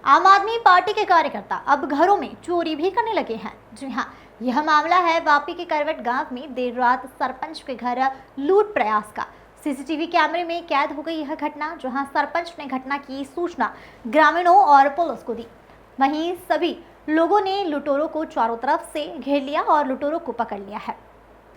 आम आदमी पार्टी के कार्यकर्ता अब घरों में चोरी भी करने लगे हैं। जी हाँ, यह मामला है वापी के करवट गांव में देर रात सरपंच के घर लूट प्रयास का। सीसीटीवी कैमरे में कैद हो गई यह घटना, जहां सरपंच ने घटना की सूचना ग्रामीणों और पुलिस को दी। वहीं सभी लोगों ने लुटेरों को चारों तरफ से घेर लिया और लुटेरों को पकड़ लिया है,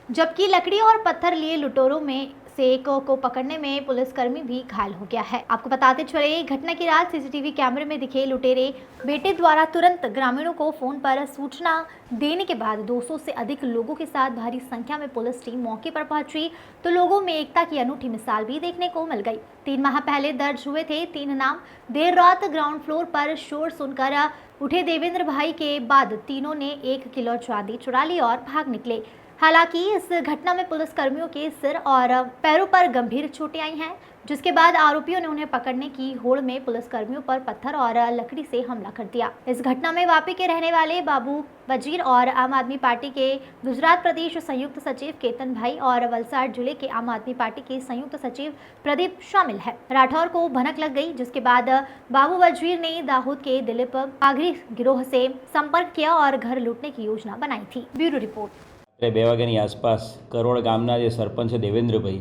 जबकि लकड़ी और पत्थर लिए लुटेरों में से एक को पकड़ने में पुलिसकर्मी भी घायल हो गया है। आपको बताते चले, घटना की रात सीसीटीवी कैमरे में दिखे लुटेरे बेटे द्वारा तुरंत ग्रामीणों को फोन पर सूचना देने के बाद 200 से अधिक लोगों के साथ भारी संख्या में पुलिस टीम मौके पर पहुंची तो लोगों में एकता की अनूठी मिसाल भी देखने को मिल गई। 3 माह पहले दर्ज हुए थे 3 नाम। देर रात ग्राउंड फ्लोर पर शोर सुनकर उठे देवेंद्र भाई के बाद तीनों ने 1 किलो चांदी चुरा ली और भाग निकले। हालांकि इस घटना में पुलिस कर्मियों के सिर और पैरों पर गंभीर चोटें आई हैं, जिसके बाद आरोपियों ने उन्हें पकड़ने की होड़ में पुलिस कर्मियों पर पत्थर और लकड़ी से हमला कर दिया। इस घटना में वापी के रहने वाले बाबू वजीर और आम आदमी पार्टी के गुजरात प्रदेश संयुक्त सचिव केतन भाई और वलसाड़ जिले के आम आदमी पार्टी के संयुक्त सचिव प्रदीप शामिल है। राठौर को भनक लग गई, जिसके बाद बाबू वजीर ने दाहोद के दिलीप आगरी गिरोह से संपर्क किया और घर लूटने की योजना बनाई थी। Bureau report. 2 વાગ્યાની આસપાસ કરોડ ગામના જે સરપંચ છે દેવેન્દ્રભાઈ,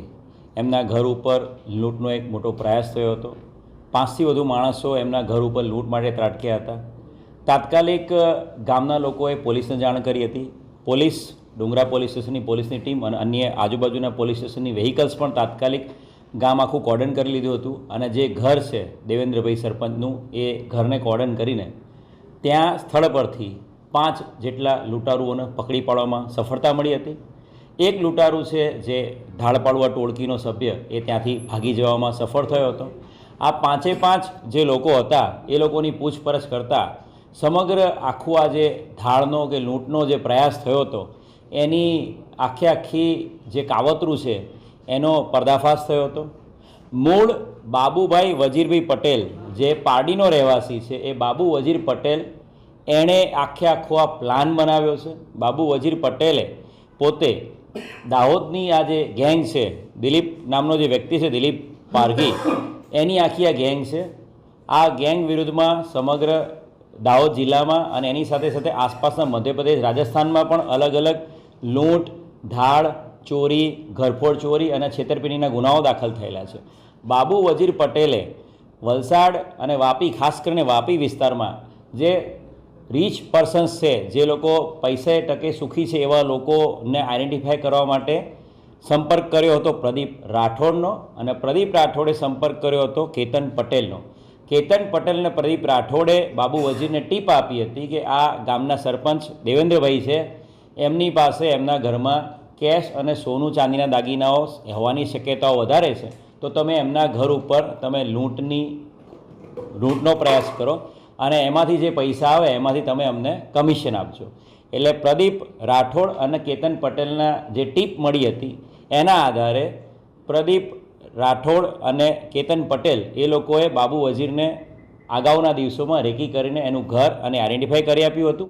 એમના ઘર ઉપર લૂંટનો એક મોટો પ્રયાસ થયો હતો। 5થી વધુ માણસો એમના ઘર ઉપર લૂંટ માટે ત્રાટક્યા હતા। તાત્કાલિક ગામના લોકોએ પોલીસને જાણ કરી હતી। પોલીસ, ડુંગરા પોલીસ સ્ટેશનની પોલીસની ટીમ અને અન્ય આજુબાજુના પોલીસ સ્ટેશનની વ્હીકલ્સ પણ તાત્કાલિક ગામ આખું કોર્ડન કરી લીધું હતું અને જે ઘર છે દેવેન્દ્રભાઈ સરપંચનું, એ ઘરને કોર્ડન કરીને ત્યાં સ્થળ પરથી 5 જેટલા લૂંટારુઓને પકડી પાડવામાં સફળતા મળી હતી। એક લૂંટારુ છે જે ઢાળપાડુઆ ટોળકીનો સભ્ય, એ ત્યાંથી ભાગી જવામાં સફળ થયો હતો। આ 5 જે લોકો હતા એ લોકોની પૂછપરછ કરતાં સમગ્ર આખું આ જે ધાડનો કે લૂંટનો જે પ્રયાસ થયો હતો એની આખી જે કાવતરું છે એનો પર્દાફાશ થયો હતો। મૂળ બાબુભાઈ વજીરભાઈ પટેલ, જે પારડીનો રહેવાસી છે, એ બાબુ વજીર પટેલ એણે આખો આ પ્લાન બનાવ્યો છે। બાબુ વજીર પટેલે પોતે દાહોદની આ જે ગેંગ છે, દિલીપ નામનો જે વ્યક્તિ છે, દિલીપ પારઘી, એની આખી આ ગેંગ છે। આ ગેંગ વિરુદ્ધમાં સમગ્ર દાહોદ જિલ્લામાં અને એની સાથે સાથે આસપાસના મધ્યપ્રદેશ, રાજસ્થાનમાં પણ અલગ અલગ લૂંટ, ધાડ, ચોરી, ઘરફોડ ચોરી અને છેતરપિંડીના ગુનાઓ દાખલ થયેલા છે। બાબુ વજીર પટેલે વલસાડ અને વાપી, ખાસ કરીને વાપી વિસ્તારમાં જે રીચ પર્સન્સ છે, જે લોકો પૈસે ટકે સુખી છે, એવા લોકોને આઈડેન્ટિફાય કરવા માટે સંપર્ક કર્યો હતો પ્રદીપ રાઠોડનો અને પ્રદીપ રાઠોડે સંપર્ક કર્યો હતો કેતન પટેલનો। કેતન પટેલ અને પ્રદીપ રાઠોડે બાબુ વજીરને ટીપ આપી હતી કે આ ગામના સરપંચ દેવેન્દ્રભાઈ છે, એમની પાસે એમના ઘરમાં કેશ અને સોનું ચાંદીના દાગીનાઓ હોવાની શક્યતાઓ વધારે છે, તો તમે એમના ઘર ઉપર તમે લૂંટનો પ્રયાસ કરો અને એમાંથી જે પૈસા આવે એમાંથી તમે અમને કમિશન આપજો। એટલે પ્રદીપ રાઠોડ અને કેતન પટેલના જે ટીપ મળી હતી એના આધારે પ્રદીપ રાઠોડ અને કેતન પટેલ એ લોકોએ બાબુ વજીરને અગાઉના દિવસોમાં રેકી કરીને એનું ઘર અને આઈડેન્ટિફાઈ કરી આપ્યું હતું।